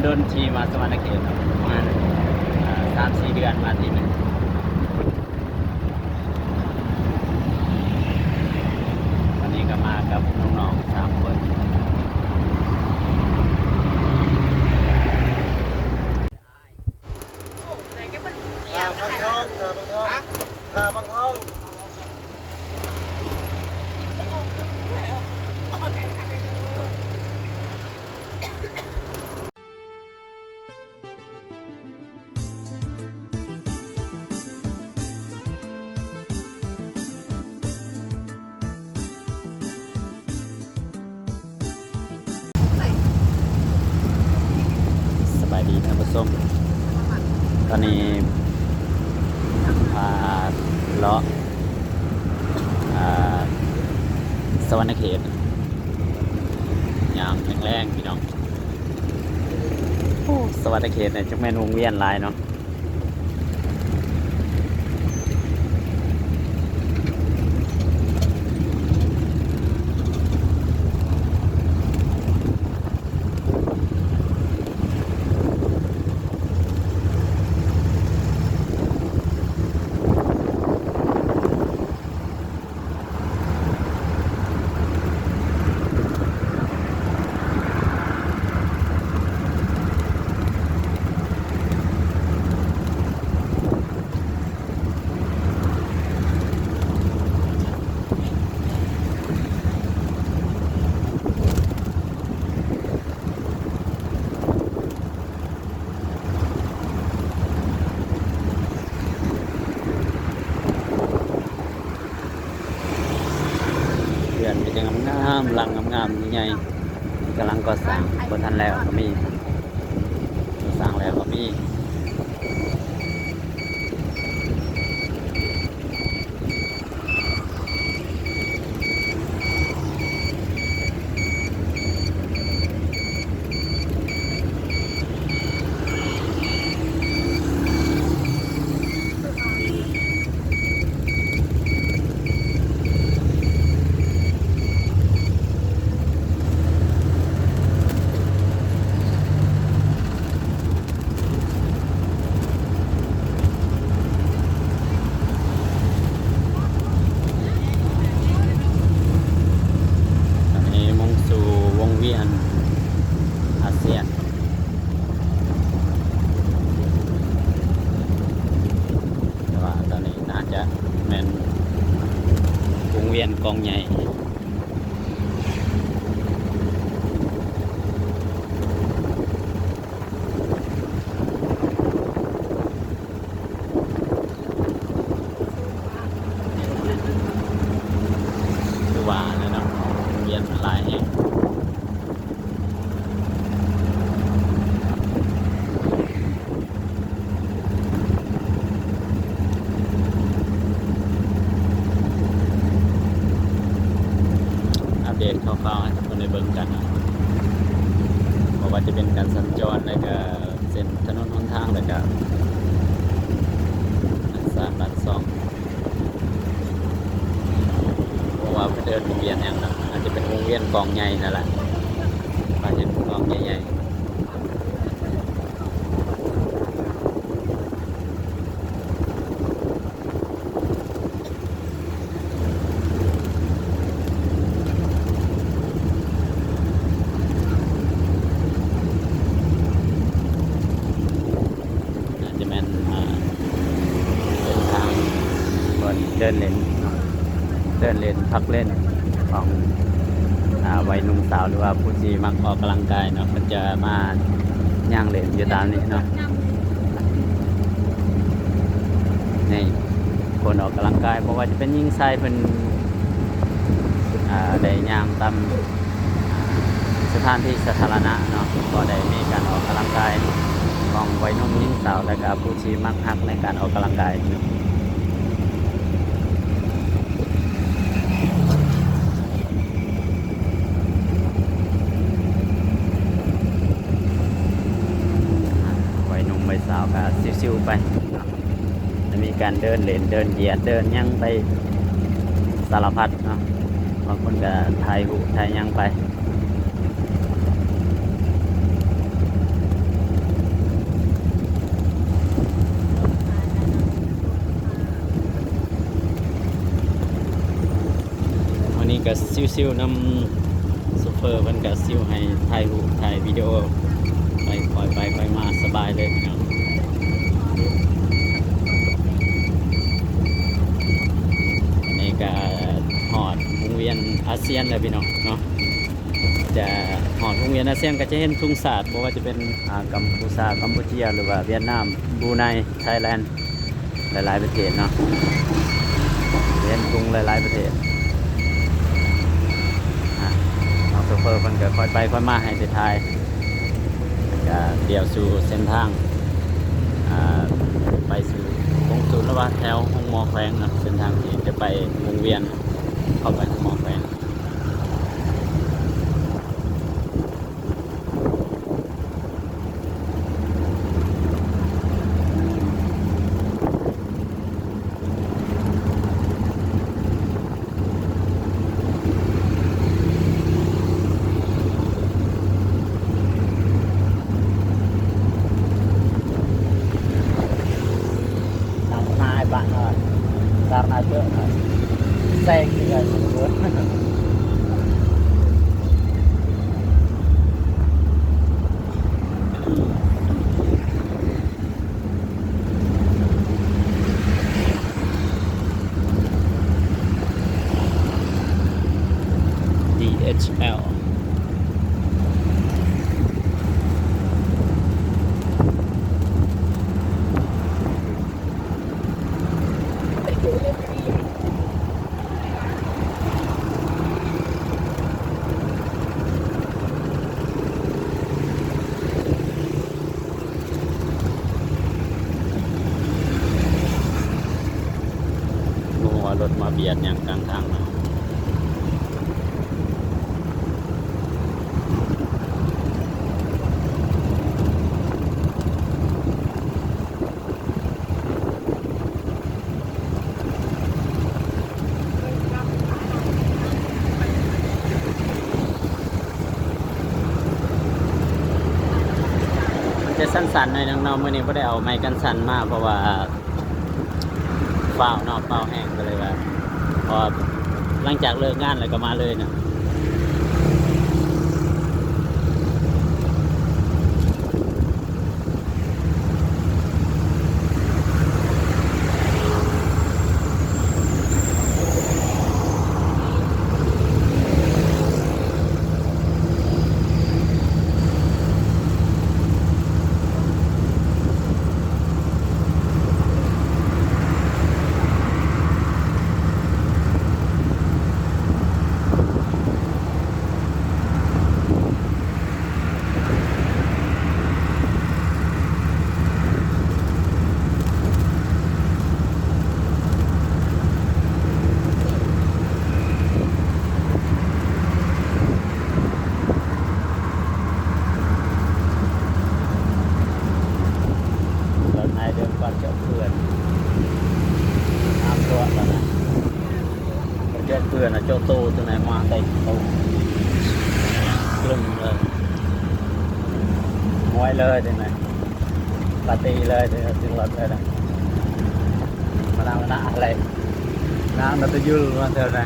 ดนทีมาสวรรณเขตประมาณ3-4 เดือนมาทีหนึงวันนี้ก็มากับน้องๆ3 คนบางท้องบางท้องสบายดีท่านผู้ชมตอนนี้พาเลาะสวรรณเขตยามแรงๆพี่น้องสวรรณเขตเนี่ยจังแม่นวงเวียนหลายเนาะเดือนมีแต่งามๆหลังงามๆใหญ่ๆกำลังก่อสร้างบ่ทันแล้วก็มีสร้างแล้วก็มีตอนนี้มุ่งสู่วงเวียนอาเซียนแต่ว่าตอนนี้น่าจะแม่นวงเวียนกองใหญ่คือว่าเลยเนาะวงเวียนหลายแห่งอัปเดตคร่าวๆให้ทุกคนได้เบิ่งกันเนาะเพราะว่าจะเป็นการสัญจรแล้วก็เส้นถนนหนทางแล้วก็สร้างบ้านซ่องเพราะว่าเพิ่นเดินวงเวียนอย่างนั้นอาจจะเป็นวงเวียนกองใหญ่นั่นแหละอาจจะเป็นกองใหญ่ๆอาจจะแม่นเดินทางบนเดินเล่นเนาะเดินเล่นพักเล่นของวัยหนุ่มสาวหรือว่าผู้ที่มักออกกำลังกายเนาะมันจะมาย่างเล่นอยู่ตามนี้เนาะนี่คนออกกำลังกายเพราะว่าจะเป็นยิ่งชายเป็นได้ย่างตามสถานที่สาธารณะเนาะก็ได้มีการออกกำลังกายของวัยหนุ่มยิ่งสาวและก็ผู้ที่มักฮักในการออกกำลังกายเนาะวัยหนุ่มวัยสาวก็ซิวๆไปจะมีการเดินเล่นเดินเหยียดเดินย่างไปสารพัดเนาะบางคนก็ถ่ายรูปถ่ายย่างไป ซิวๆนำโซเฟอร์มันก็ซิวให้ถ่ายรูปถ่ายวิดีโอไปคอยไปคอยมาสบายเลยพี่น้องนี่ก็หอดวงเวียนอาเซียนเลยพี่น้องเนาะจะหอดวงเวียนอาเซียนก็จะเห็นทุ่งศาสตร์เพราะว่าจะเป็นกัมพูชากัมพูเชียหรือว่าเวียดนามบรูไนไทยแลนด์หลายๆประเทศเนาะเห็นทุ่งหลายๆประเทศน้องโซเฟอร์มันก็ค่อยไปค่อยมาให้ไปทายก็เดี่ยวสู่เส้นทางไปสู่วงศูนย์แล้วว่าแถวห้องมอแขวงนะเส้นทางที่จะไปวงเวียนเข้าไปห้องมอแขวงbạn rồi ra nào trước rồi xe thì gần một DHLรถมาเบียดอย่างกลางทางนะมันจะสั้นๆหน่อยน้องๆมื่อนี้ไม่ได้เอาไม้กันสั่นมาเพราะว่าเปล่านอกเปล่าแห้งก็เลยว่าพอหลังจากเลิกงานอะไรก็มาเลยนะเจ้าเพื่อนน้ำตัวแล้วนะเจ้าเพื่อนนะเจ้าโตตัวไหนมาได้โตกลุ่มเลยมวยเลยได้ไหมปาร์ตี้เลยได้ถึงรถเลยนะมานั่งมานั่งอะไรนั่งมาตัวยืดมาเท่าไหร่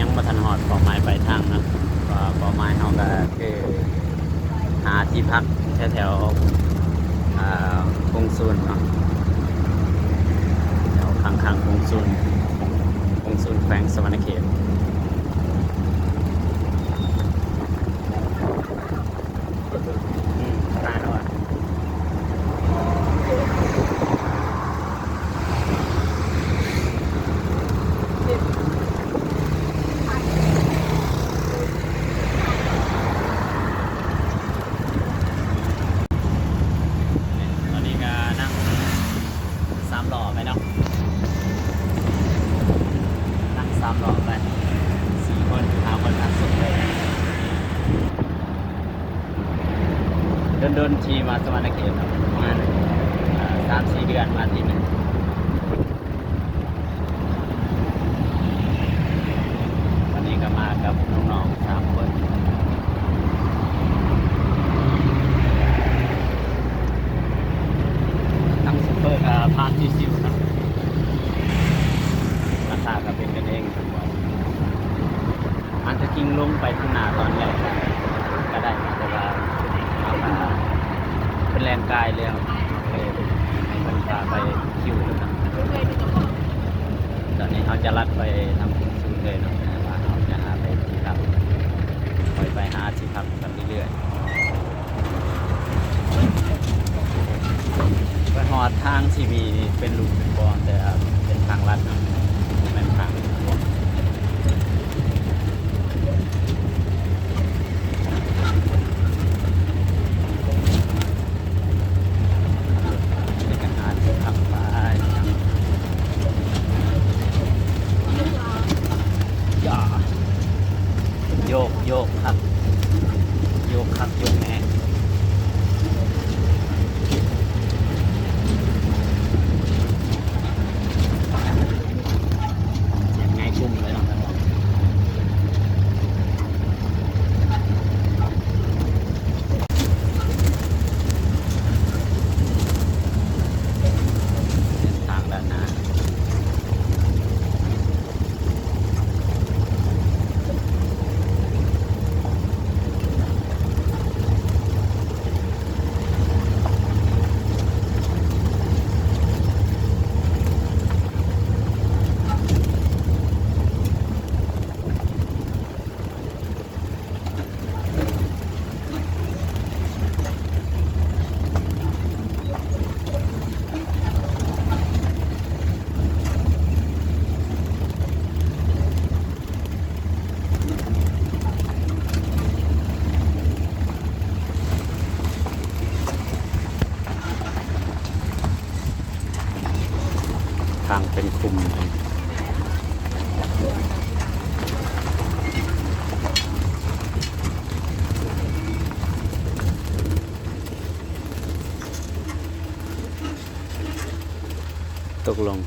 ยังมาทันหอดเป้าหมายปลายทางนะเป้าหมายเขาก็คือหาที่พักแถวกงซูนเนาะแถวข้างๆกงซูนแขวงสวรรณเขตร้านว่า3 ล้อไปเนาะ เดินทีมาสวรรณเขตครับประมาณ3-4 เดือนมาทีหนึงวันนี้ก็มากับน้องๆ3 คนทั้งซุปเปอร์กับพาร์ทซิวๆนะราคาก็เป็นกันเองทั้งหมดอันจะจริงลงไปข้างหน้าตอนแรกก็ได้นะแต่ว่าเอามาเป็นแรงกายแล้วเลยให้คนพาไปคิวเลยนะตอนนี้เขาจะลัดไปทำคิวเลยนะว่าเขาจะหาไปที่พักไปหาที่พักกันเรื่อยๆไปหอดทางที่มีเป็นลูกเป็นบอลแต่เป็นทางลัดนะเป็นทางบอลโยกครับโยกครับโยกแน่เสียงไงกุ้มเลยน้องครับเส้นทางด้านหน้าทางเป็นคุมตกลง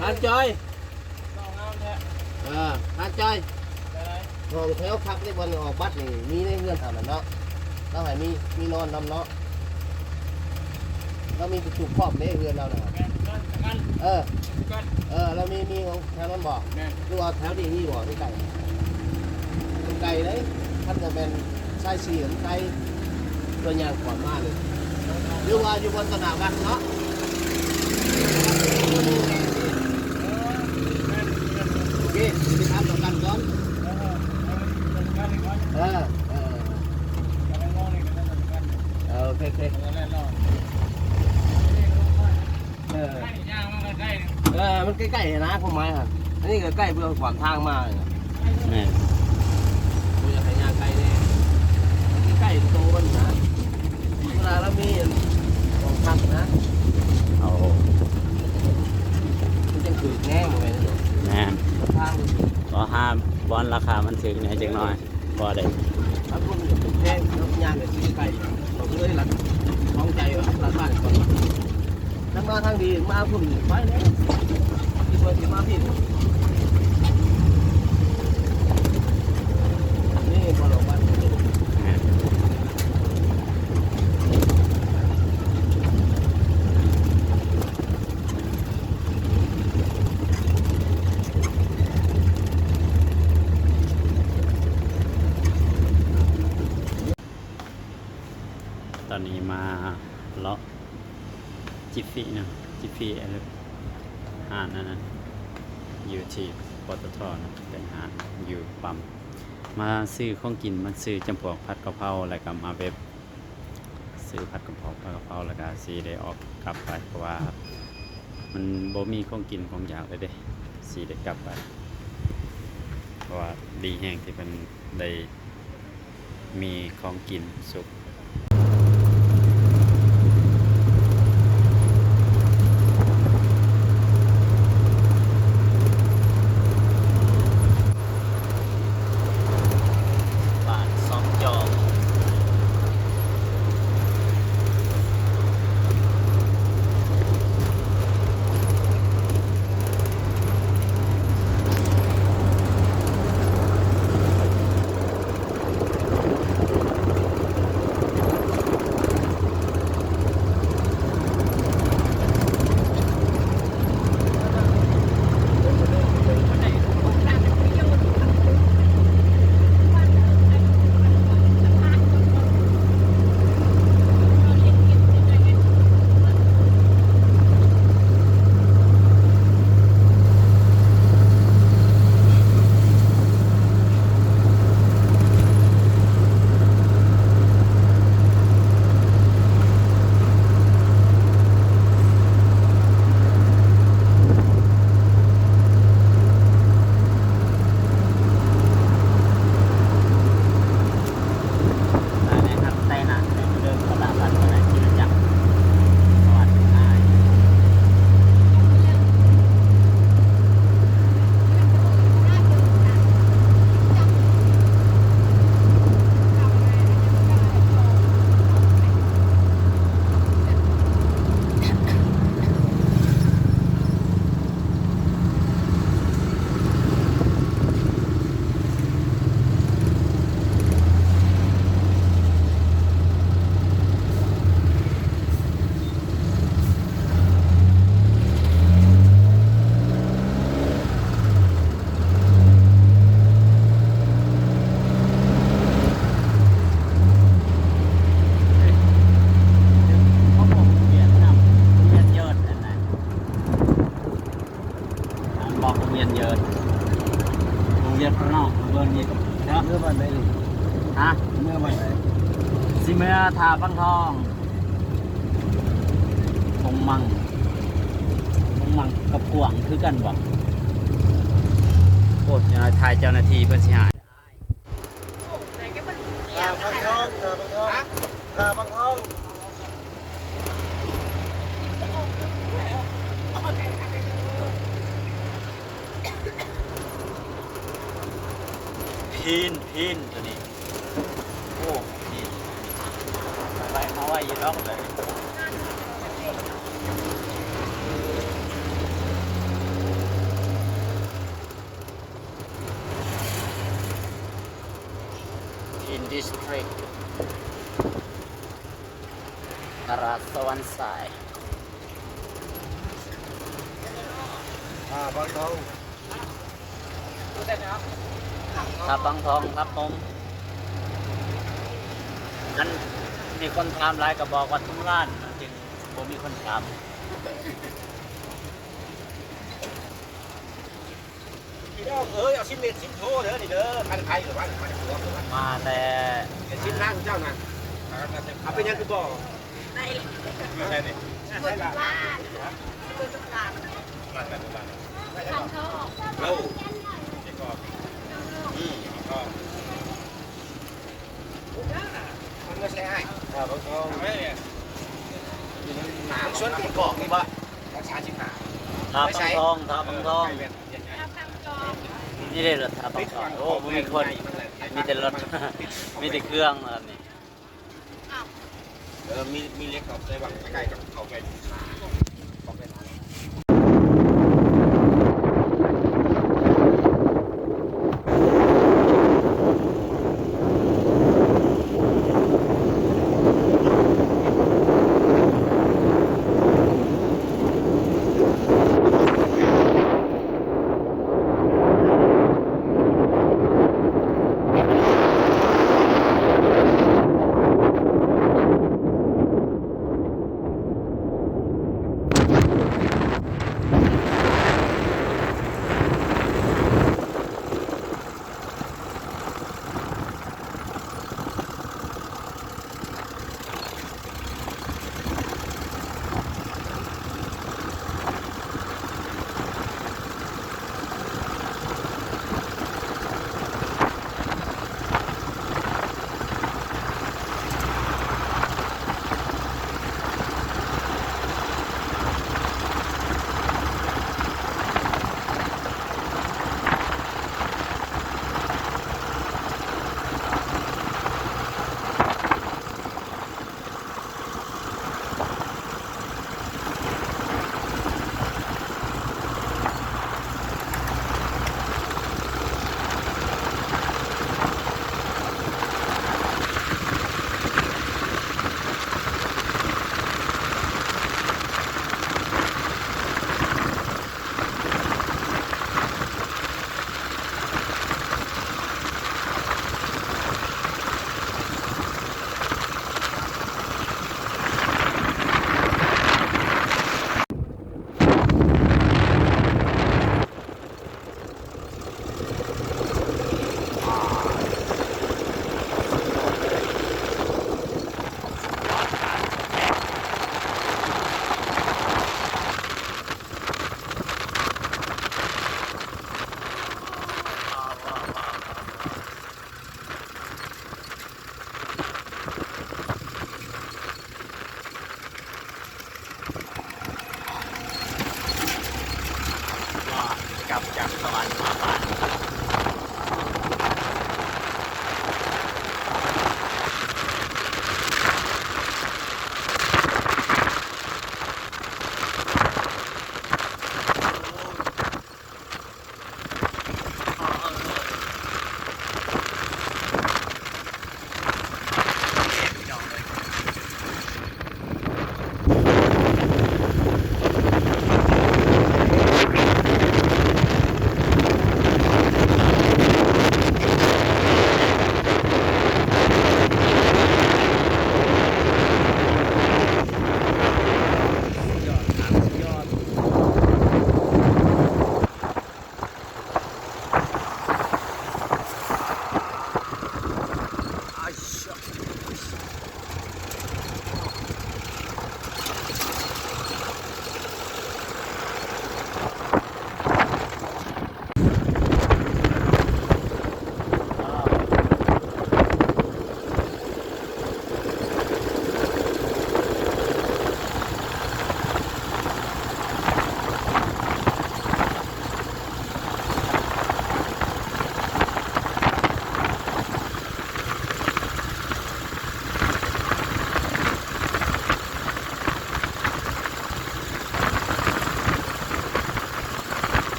หาจอยหาจอยห้องแถวพักที่บนออกบัตรนี่มีในเงื่อนเท่านั้นเนาะเราให้มีนอนนำเนาะเรามีจุกครอบในเงื่อนเราเนาะเรามีของแถวนั้นบอกหรือว่าแถวนี้มีบอกที่ไก่ไก่เลยท่านจะเป็นไส้สีไก่ตัวอย่างก่อนมากเลยหรือว่าอยู่บนสนามวัดเนาะโอเคไปทำต่อกันก่อนโอเคมันใกล้ๆนะผมหมายครับอันนี้ก็ใกล้เพื่อขวางทางมาแม่กูจะให้ยางไกลเลยใกล้โตกันนะเวลาเรามีของพักนะเอามันจะคือแง่หมดเลยนะแม่ทางก็ห้ามบอลราคามันถึงเนี่ยจังน้อยพอได้ถ้าคุณแง่รถยางเนี่ยซื้อไก่เราก็เลยหลักท้องใจว่าหลักบ้านก่อนถ้ามาทางดีมาคุณไปเลยที่คนที่มาผิดนี่พอเราบ้านตอนนี้มาเลาะจิฟฟี่นะจิฟฟี่อะไรหาดนั่นนะอยู่ที่ปตทนะเป็นหาดอยู่ปั๊มมาซื้อของกินมาซื้อจำพวกผัดกะเพราอะไรกับมาเว็บซื้อผัดกะเพราแล้วก็ซีได้ออกกลับไปเพราะว่ามันบ่มีของกินของอยากเลยเด้ซีได้กลับไปเพราะว่าดีแห้งที่เป็นได้มีของกินสุก นาะเบิ่งอีกเนาะ เมื่อวันไหนนี่ ฮะ เมื่อวันไหน สิเมื่อทาบังทองคงมังกับกวางคือกันบ่โอ้ยทายเจ้าหน้าที่เพิ่นสิหาย บางทองบางทอง พีนตัวนี้โอ้พีนไปมาไว้อยืนล็อกเลยพีนดิสทริกนราสวรรค์สาย บางทอง ครับบางทองครับผมงั้นมีคนถามหลายก็บอกว่าทุ่งล้านจึงผมมีคนถาม พี่น้องเอ้ยเอาชิ้นเล็กชิ้นโตเด้อนี่เด้อพันไทยหรือว่าพันหัวหรือว่า มาแต่ ชิ้นล่างเจ้าน่ะเอาเป็นยังคือบ่ได้นี่ใช่ละเรามันไม่ใช่ให้บางทองไม่เนี่ยหนาชวนกันกอกนี่บ่รักษาชิ้นหนา ทาบางทองทาบางทองนี่ได้รถทาบางทองโอ้บ่มีคนมีแต่รถ มีแต่เครื่องอะไรนี่ มีเล็กเขาใส่บังไก่กับเขาไป